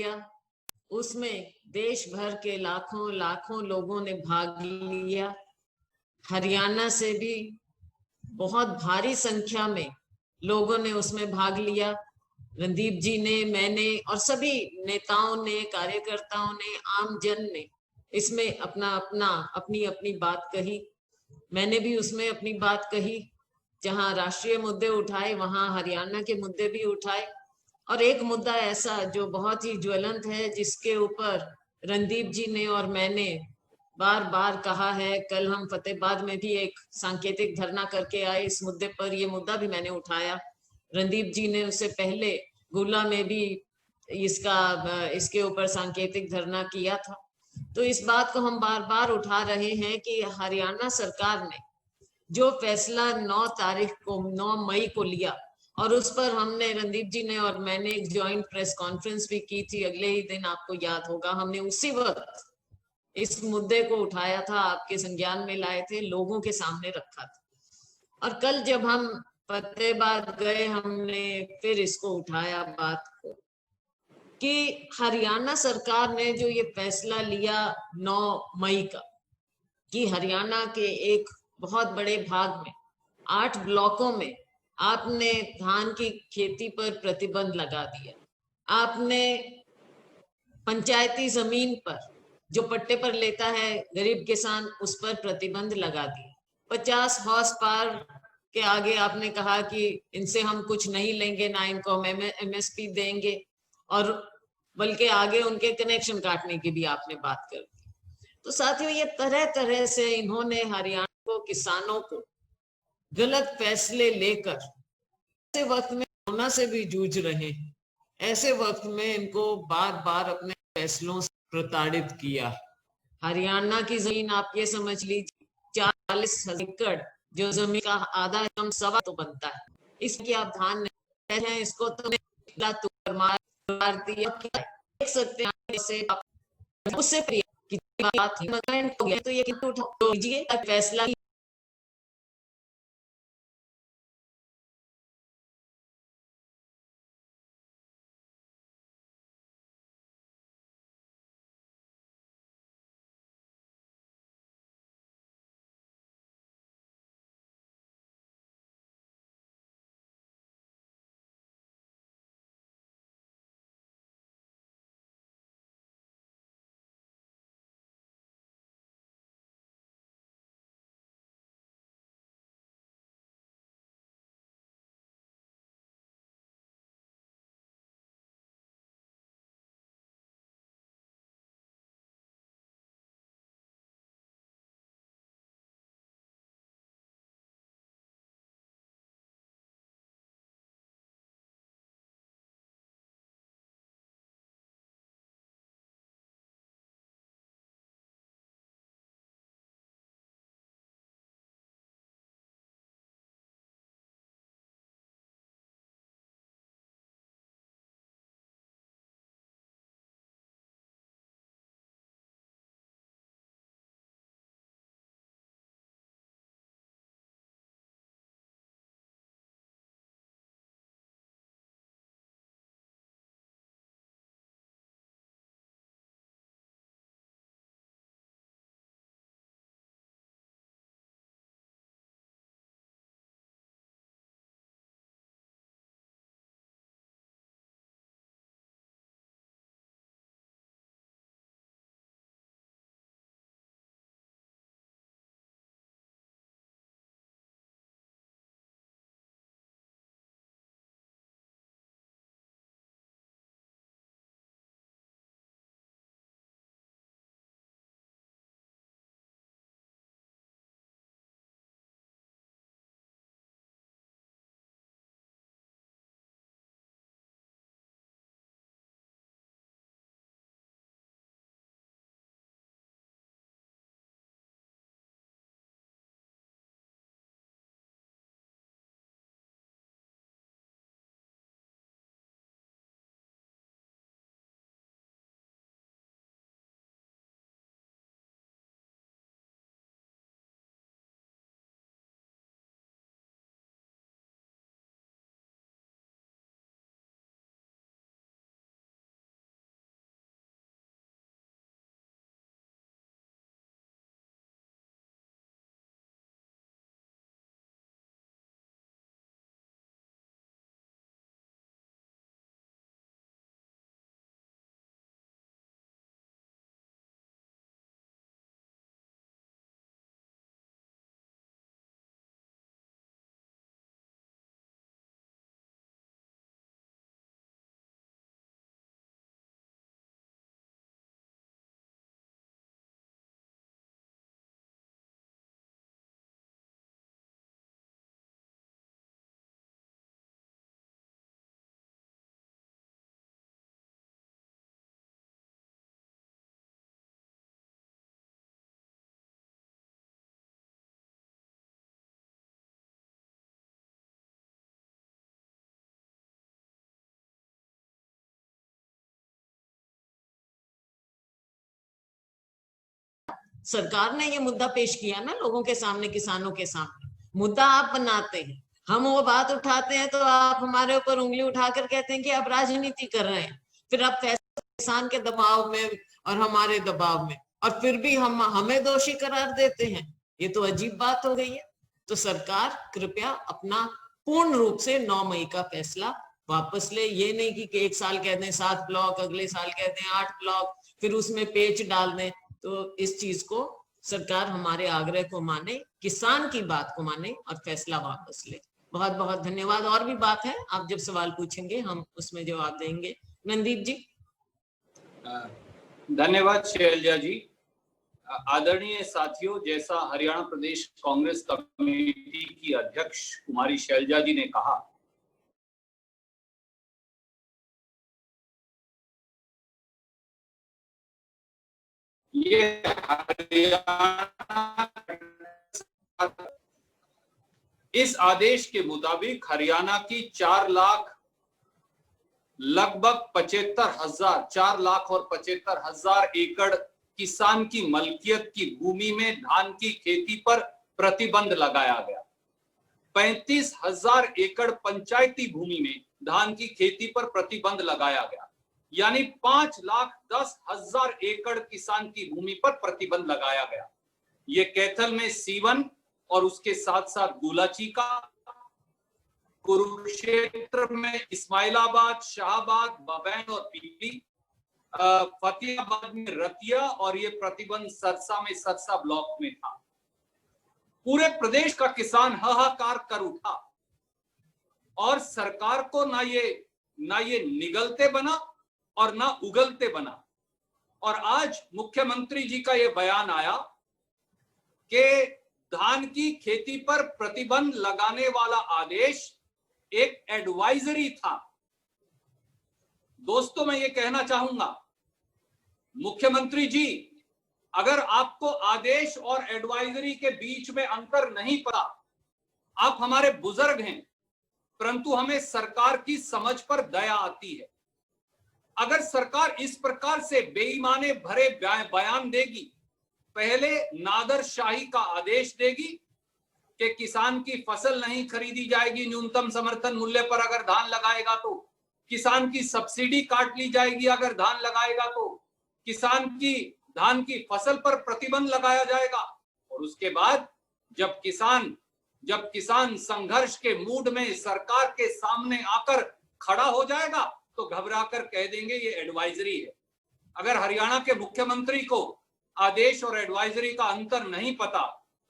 लिया। उसमें देश भर के लाखों लाखों लोगों ने भाग लिया। हरियाणा से भी बहुत भारी संख्या में लोगों ने उसमें भाग लिया। रणदीप जी ने, मैंने और सभी नेताओं ने, कार्यकर्ताओं ने, आम जन ने इसमें अपना अपना अपनी अपनी बात कही। मैंने भी उसमें अपनी बात कही। जहां राष्ट्रीय मुद्दे उठाए वहां हरियाणा के मुद्दे भी उठाए। और एक मुद्दा ऐसा जो बहुत ही ज्वलंत है, जिसके ऊपर रणदीप जी ने और मैंने बार बार कहा है। कल हम फतेहाबाद में भी एक सांकेतिक धरना करके आए इस मुद्दे पर। ये मुद्दा भी मैंने उठाया। रणदीप जी ने उससे पहले गुला में भी इसके ऊपर सांकेतिक धरना किया था। तो इस बात को हम बार बार उठा रहे हैं कि हरियाणा सरकार ने जो फैसला 9 मई को लिया, और उस पर हमने, रणदीप जी ने और मैंने एक ज्वाइंट प्रेस कॉन्फ्रेंस भी की थी अगले ही दिन, आपको याद होगा। हमने उसी वक्त इस मुद्दे को उठाया था, आपके संज्ञान में लाए थे, लोगों के सामने रखा था। और कल जब हम फतेहाबाद गए, हमने फिर इसको उठाया बात को, कि हरियाणा सरकार ने जो ये फैसला लिया 9 मई का, कि हरियाणा के एक बहुत बड़े भाग में 8 ब्लॉकों में आपने धान की खेती पर प्रतिबंध लगा दिया। आपने पंचायती जमीन पर जो पट्टे पर लेता है गरीब किसान, उस पर प्रतिबंध लगा दिया। 50 हॉर्स पावर के आगे आपने कहा कि इनसे हम कुछ नहीं लेंगे, ना इनको हम एमएसपी देंगे, और बल्कि आगे उनके कनेक्शन काटने की भी आपने बात कर दी। तो साथियों, ये तरह तरह से इन्होंने हरियाणा को, किसानों को गलत फैसले लेकर, ऐसे वक्त में कोरोना से भी जूझ रहे हैं, ऐसे वक्त में इनको बार बार अपने फैसलों से प्रताड़ित किया। हरियाणा की जमीन आप ये समझ लीजिए, 40,000 एकड़ जो जमीन का आधा कम सवा तो बनता है, इसकी आप धान नहीं हैं, इसको तो मार दिया। देख सकते हैं इसे उससे प्रिय की बात है, तो ये उठा लीजिए फैसला सरकार ने ये मुद्दा पेश किया ना लोगों के सामने, किसानों के सामने। मुद्दा आप बनाते हैं, हम वो बात उठाते हैं, तो आप हमारे ऊपर उंगली उठाकर कहते हैं कि आप राजनीति कर रहे हैं। फिर आप फैसला किसान के दबाव में और हमारे दबाव में, और फिर भी हम हमें दोषी करार देते हैं। ये तो अजीब बात हो गई है। तो सरकार कृपया अपना पूर्ण रूप से 9 मई का फैसला वापस ले। ये नहीं कि एक साल कह दें 7 ब्लॉक, अगले साल कह दें 8 ब्लॉक, फिर उसमें पेच डाल दें। तो इस चीज को सरकार हमारे आग्रह को माने, किसान की बात को माने और फैसला वापस ले। बहुत बहुत धन्यवाद। और भी बात है, आप जब सवाल पूछेंगे हम उसमें जवाब देंगे। नंदीप जी। धन्यवाद शैलजा जी। आदरणीय साथियों, जैसा हरियाणा प्रदेश कांग्रेस कमेटी की अध्यक्ष कुमारी शैलजा जी ने कहा, ये इस आदेश के मुताबिक हरियाणा की 4 लाख और 75,000 एकड़ किसान की मलकियत की भूमि में धान की खेती पर प्रतिबंध लगाया गया। 35,000 एकड़ पंचायती भूमि में धान की खेती पर प्रतिबंध लगाया गया, यानी 5,10,000 एकड़ किसान की भूमि पर प्रतिबंध लगाया गया। ये कैथल में सीवन और उसके साथ साथ गुलाचीका, कुरुक्षेत्र में इस्माइलाबाद, शाहबाद, बबैन और पीपली, फतेहाबाद में रतिया, और ये प्रतिबंध सरसा में सरसा ब्लॉक में था। पूरे प्रदेश का किसान हाहाकार कर उठा और सरकार को ना ये निगलते बना और ना उगलते बना। और आज मुख्यमंत्री जी का ये बयान आया कि धान की खेती पर प्रतिबंध लगाने वाला आदेश एक एडवाइजरी था। दोस्तों, मैं ये कहना चाहूंगा, मुख्यमंत्री जी, अगर आपको आदेश और एडवाइजरी के बीच में अंतर नहीं पड़ा, आप हमारे बुजुर्ग हैं, परंतु हमें सरकार की समझ पर दया आती है। अगर सरकार इस प्रकार से बेईमाने भरे बयान देगी, पहले नादरशाही का आदेश देगी कि किसान की फसल नहीं खरीदी जाएगी न्यूनतम समर्थन मूल्य पर अगर धान लगाएगा तो, किसान की सब्सिडी काट ली जाएगी अगर धान लगाएगा तो, किसान की धान की फसल पर प्रतिबंध लगाया जाएगा, और उसके बाद जब किसान संघर्ष के मूड में सरकार के सामने आकर खड़ा हो जाएगा तो घबराकर कह देंगे ये एडवाइजरी है। अगर हरियाणा के मुख्यमंत्री को आदेश और एडवाइजरी का अंतर नहीं पता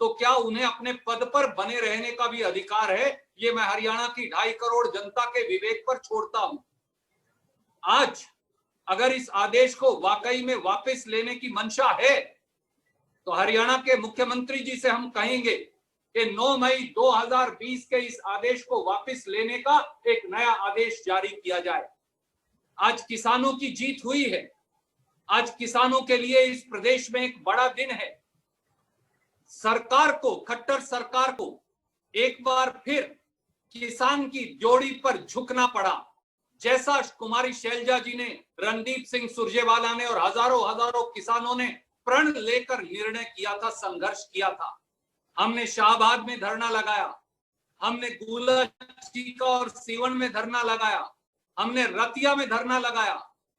तो क्या उन्हें अपने पद पर बने रहने का भी अधिकार है? ये मैं हरियाणा की 2.5 करोड़ जनता के विवेक पर छोड़ता हूं। आज अगर इस आदेश को वाकई में वापस लेने की मंशा है तो हरियाणा के मुख्यमंत्री जी से हम कहेंगे कि 9 मई 2020 के इस आदेश को वापस लेने का एक नया आदेश जारी किया जाए। आज किसानों की जीत हुई है। आज किसानों के लिए इस प्रदेश में एक बड़ा दिन है। सरकार को, खट्टर सरकार को एक बार फिर किसान की जोड़ी पर झुकना पड़ा। जैसा कुमारी शैलजा जी ने, रणदीप सिंह सुरजेवाला ने और हजारों किसानों ने प्रण लेकर निर्णय किया था, संघर्ष किया था। हमने शाहबाद में धरना लगाया, हमने गुलाचीका और सीवन में धरना लगाया, हमने रतिया में धरना लगाया,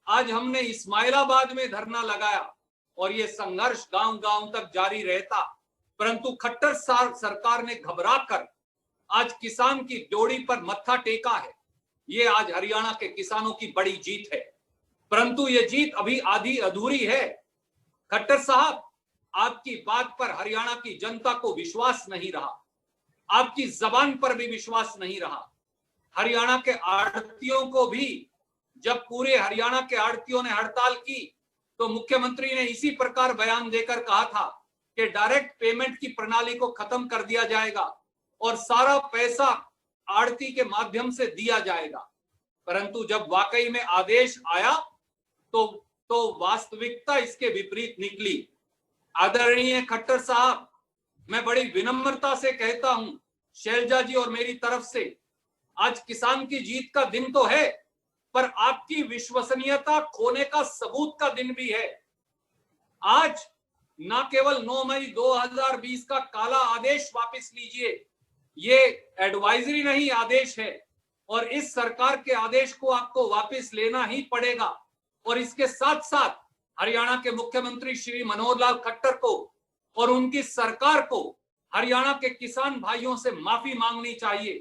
आज हमने इस्माइलाबाद में धरना लगाया, और ये संघर्ष गांव-गांव तक जारी रहता। परंतु खट्टर सरकार ने घबराकर आज किसान की जोड़ी पर मत्था टेका है। ये आज हरियाणा के किसानों की बड़ी जीत है, परंतु ये जीत अभी आधी अधूरी है। खट्टर साहब, आपकी बात पर हरियाणा की जनता को विश्वास नहीं रहा, आपकी जबान पर भी विश्वास नहीं रहा। हरियाणा के आढ़तियों को भी, जब पूरे हरियाणा के आढ़तियों ने हड़ताल की तो मुख्यमंत्री ने इसी प्रकार बयान देकर कहा था कि डायरेक्ट पेमेंट की प्रणाली को खत्म कर दिया जाएगा और सारा पैसा आढ़ती के माध्यम से दिया जाएगा। परंतु जब वाकई में आदेश आया तो वास्तविकता इसके विपरीत निकली। आदरणीय खट्टर साहब, मैं बड़ी विनम्रता से कहता हूं, शैलजा जी और मेरी तरफ से, आज किसान की जीत का दिन तो है, पर आपकी विश्वसनीयता खोने का सबूत का दिन भी है। आज ना केवल 9 मई 2020 का काला आदेश वापस लीजिए, ये एडवाइजरी नहीं आदेश है, और इस सरकार के आदेश को आपको वापस लेना ही पड़ेगा। और इसके साथ साथ हरियाणा के मुख्यमंत्री श्री मनोहर लाल खट्टर को और उनकी सरकार को हरियाणा के किसान भाइयों से माफी मांगनी चाहिए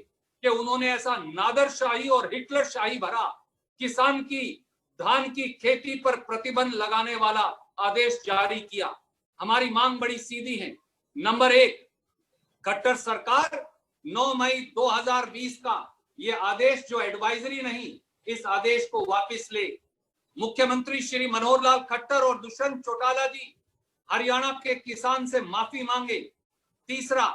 कि उन्होंने ऐसा नादरशाही और हिटलरशाही भरा किसान की धान की खेती पर प्रतिबंध लगाने वाला आदेश जारी किया। हमारी मांग बड़ी सीधी है। नंबर 1, खट्टर सरकार 9 मई 2020 का ये आदेश जो एडवाइजरी नहीं, इस आदेश को वापस ले। मुख्यमंत्री श्री मनोहर लाल खट्टर और दुष्यंत चौटाला जी हरियाणा के किसान से माफी मांगे। तीसरा,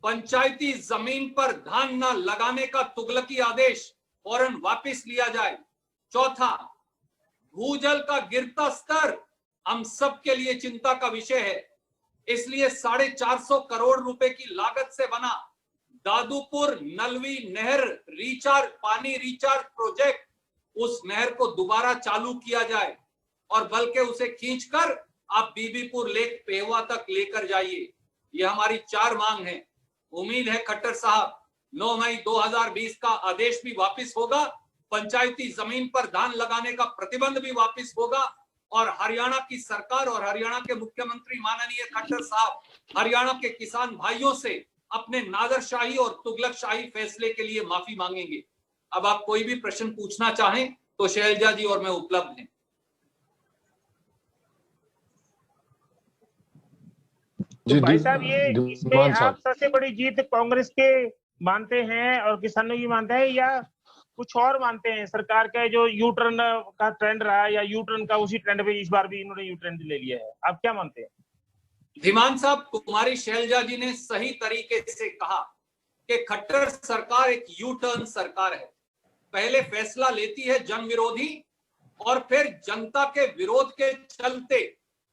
पंचायती जमीन पर धान न लगाने का तुगलकी आदेश फौरन वापस लिया जाए। चौथा, भूजल का गिरता स्तर हम सब के लिए चिंता का विषय है, इसलिए 450 करोड़ रुपए की लागत से बना दादूपुर नलवी नहर रिचार्ज पानी रिचार्ज प्रोजेक्ट, उस नहर को दोबारा चालू किया जाए और बल्कि उसे खींचकर आप बीबीपुर लेक पेहवा तक लेकर जाइए। ये हमारी 4 मांग है। उम्मीद है खट्टर साहब 9 मई 2020 का आदेश भी वापस होगा, पंचायती जमीन पर धान लगाने का प्रतिबंध भी वापस होगा, और हरियाणा की सरकार और हरियाणा के मुख्यमंत्री माननीय खट्टर साहब हरियाणा के किसान भाइयों से अपने नादरशाही और तुगलकशाही फैसले के लिए माफी मांगेंगे। अब आप कोई भी प्रश्न पूछना चाहें तो शैलजा जी और मैं उपलब्ध हैं। तो भाई साहब, ये इसमें आप सबसे बड़ी जीत कांग्रेस के मानते हैं और किसानों की मानते हैं, या कुछ और मानते हैं? सरकार का जो यू टर्न का ट्रेंड रहा, या यू टर्न का उसी ट्रेंड पे इस बार भी इन्होंने यू टर्न ले लिया है, आप क्या मानते हैं? धीमान साहब, कुमारी शैलजा जी ने सही तरीके से कहा कि खट्टर सरकार एक यू टर्न सरकार है। पहले फैसला लेती है जन विरोधी और फिर जनता के विरोध के चलते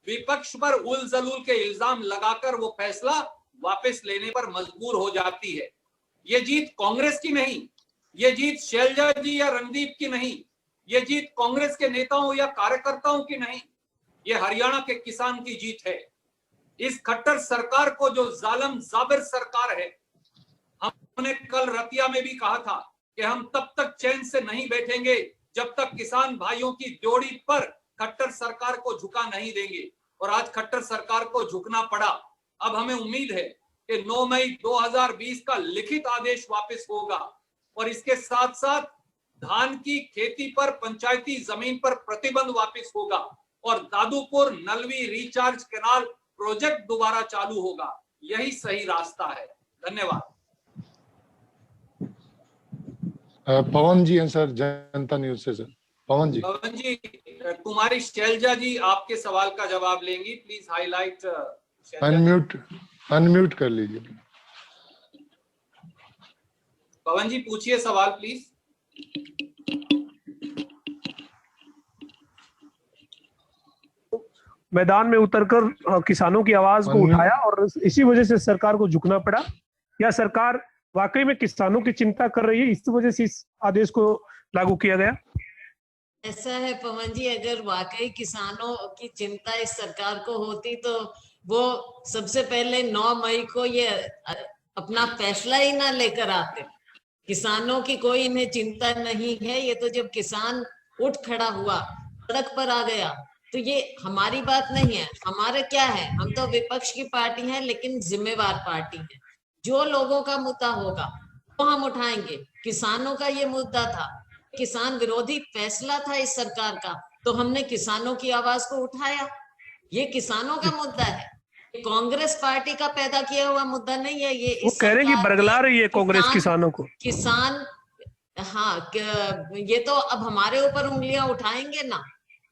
विपक्ष पर उल जलूल के इल्जाम लगाकर वो फैसला वापस लेने पर मजबूर हो जाती है। ये जीत कांग्रेस की नहीं, ये जीत शैलजा जी या रणदीप की नहीं, ये जीत कांग्रेस के नेताओं या कार्यकर्ताओं की नहीं, ये हरियाणा के किसान की जीत है। इस खट्टर सरकार को जो जालिम जाबिर सरकार है, हमने कल रतिया में भी कहा था कि हम तब तक चैन से नहीं बैठेंगे जब तक किसान भाइयों की ड्योढ़ी पर खट्टर सरकार को झुका नहीं देंगे, और आज खट्टर सरकार को झुकना पड़ा। अब हमें उम्मीद है कि 9 मई 2020 का लिखित आदेश वापस होगा, और इसके साथ साथ धान की खेती पर पंचायती जमीन पर प्रतिबंध वापस होगा, और Dadupur Nalvi recharge canal project दोबारा चालू होगा। यही सही रास्ता है। धन्यवाद। पवन जी हैं सर, जनता न्यूज से। सर पवन जी। पवन जी, कुमारी शैलजा जी आपके सवाल का जवाब लेंगी। Please highlight. अनम्यूट कर लीजिए। पवन जी पूछिए सवाल प्लीज। मैदान में उतरकर किसानों की आवाज को उठाया और इसी वजह से सरकार को झुकना पड़ा, या सरकार वाकई में किसानों की चिंता कर रही है, इस वजह से इस आदेश को लागू किया गया? ऐसा है पवन जी, अगर वाकई किसानों की चिंता इस सरकार को होती तो वो सबसे पहले 9 मई को ये अपना फैसला ही ना लेकर आते। किसानों की कोई इन्हें चिंता नहीं है। ये तो जब किसान उठ खड़ा हुआ, सड़क पर आ गया, तो ये हमारी बात नहीं है। हमारे क्या है, हम तो विपक्ष की पार्टी है लेकिन जिम्मेवार पार्टी है। जो लोगों का मुद्दा होगा वो हम उठाएंगे। किसानों का ये मुद्दा था, किसान विरोधी फैसला था इस सरकार का, तो हमने किसानों की आवाज को उठाया। ये किसानों का मुद्दा है, कांग्रेस पार्टी का पैदा किया हुआ मुद्दा नहीं है। ये वो कह रहे हैं कि बरगला रही है कांग्रेस किसानों को। किसान, हाँ, ये तो अब हमारे ऊपर उंगलियां उठाएंगे ना।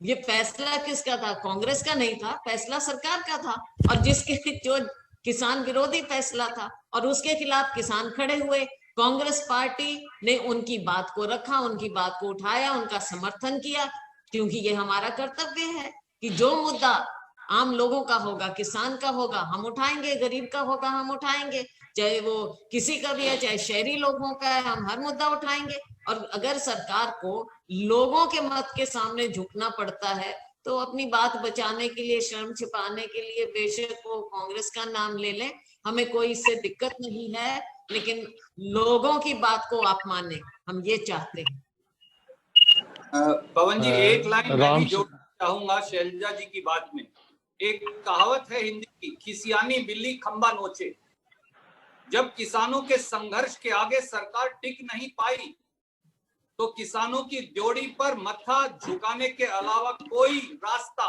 ये फैसला किसका था? कांग्रेस का नहीं था, फैसला सरकार का था, और जिसके जो किसान विरोधी फैसला था और उसके खिलाफ किसान खड़े हुए। कांग्रेस पार्टी ने उनकी बात को रखा, उनकी बात को उठाया, उनका समर्थन किया, क्योंकि ये हमारा कर्तव्य है कि जो मुद्दा आम लोगों का होगा, किसान का होगा, हम उठाएंगे। गरीब का होगा, हम उठाएंगे। चाहे वो किसी का भी है, चाहे शहरी लोगों का है, हम हर मुद्दा उठाएंगे। और अगर सरकार को लोगों के मत के सामने झुकना पड़ता है तो अपनी बात बचाने के लिए, शर्म छिपाने के लिए बेशक वो कांग्रेस का नाम ले लें, हमें कोई इससे दिक्कत नहीं है, लेकिन लोगों की बात को आप माने, हम ये चाहते हैं। पवन जी, एक लाइन मैं भी राम जोड़ना चाहूंगा शैलजा जी की बात में। एक कहावत है हिंदी की, खिसियानी बिल्ली खंबा नोचे। जब किसानों के संघर्ष के आगे सरकार टिक नहीं पाई तो किसानों की ड्योढ़ी पर मत्था झुकाने के अलावा कोई रास्ता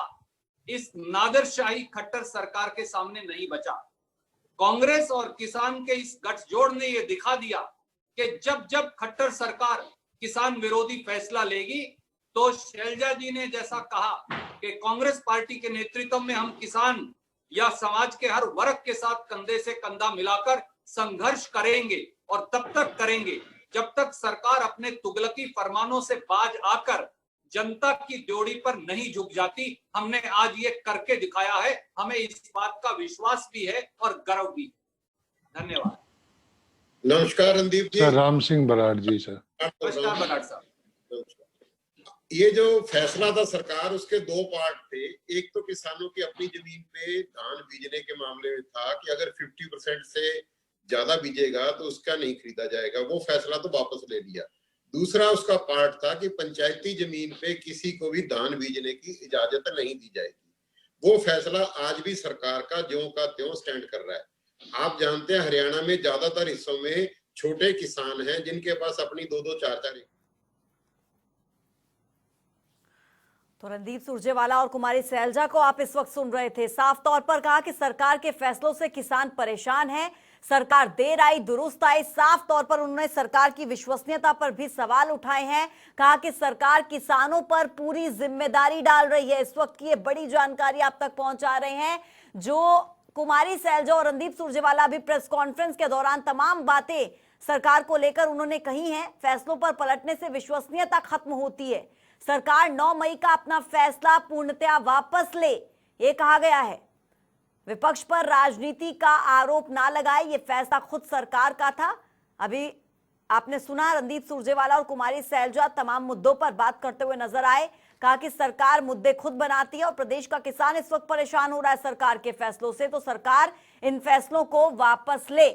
इस नादरशाही खट्टर सरकार के सामने नहीं बचा। कांग्रेस और किसान के इस गठजोड़ ने यह दिखा दिया कि जब जब खट्टर सरकार किसान विरोधी फैसला लेगी तो शैलजा जी ने जैसा कहा कि कांग्रेस पार्टी के नेतृत्व में हम किसान या समाज के हर वर्ग के साथ कंधे से कंधा मिलाकर संघर्ष करेंगे, और तब तक करेंगे जब तक सरकार अपने तुगलकी फरमानों से बाज आकर जनता की ड्योढ़ी पर नहीं झुक जाती। हमने आज ये करके दिखाया है, हमें इस बात का विश्वास भी है और गर्व भी। धन्यवाद। नमस्कार रणदीप जी। सर राम सिंह बराड़ जी। सर नमस्कार बराड़ साहब। ये जो फैसला था सरकार, उसके दो पार्ट थे। एक तो किसानों की अपनी जमीन पे धान बीजने के मामले में था कि अगर 50% से ज्यादा बीजेगा तो उसका नहीं खरीदा जाएगा, वो फैसला तो वापस ले लिया। दूसरा उसका पार्ट था कि पंचायती जमीन पे किसी को भी धान बीजने की इजाजत नहीं दी जाएगी। वो फैसला आज भी सरकार का ज्यों का त्यों स्टैंड कर रहा है। आप जानते हैं हरियाणा में ज्यादातर हिस्सों में छोटे किसान हैं जिनके पास अपनी 2-2, 4-4 तो रणदीप सुरजेवाला और कुमारी सैलजा को आप इस वक्त सुन रहे थे। साफ तौर पर कहा कि सरकार के फैसलों से किसान परेशान हैं, सरकार देर आई दुरुस्त आई। साफ तौर पर उन्होंने सरकार की विश्वसनीयता पर भी सवाल उठाए हैं। कहा कि सरकार किसानों पर पूरी जिम्मेदारी डाल रही है। इस वक्त की ये बड़ी जानकारी आप तक पहुंचा रहे हैं, जो कुमारी सैलजा और रणदीप सुरजेवाला भी प्रेस कॉन्फ्रेंस के दौरान तमाम बातें सरकार को लेकर उन्होंने कही हैं। फैसलों पर पलटने से विश्वसनीयता खत्म होती है। सरकार 9 मई का अपना फैसला पूर्णतया वापस ले, ये कहा गया है। विपक्ष पर राजनीति का आरोप ना लगाए, ये फैसला खुद सरकार का था। अभी आपने सुना रणदीप सुरजेवाला और कुमारी सैलजा तमाम मुद्दों पर बात करते हुए नजर आए। कहा कि सरकार मुद्दे खुद बनाती है और प्रदेश का किसान इस वक्त परेशान हो रहा है सरकार के फैसलों से, तो सरकार इन फैसलों को वापस ले।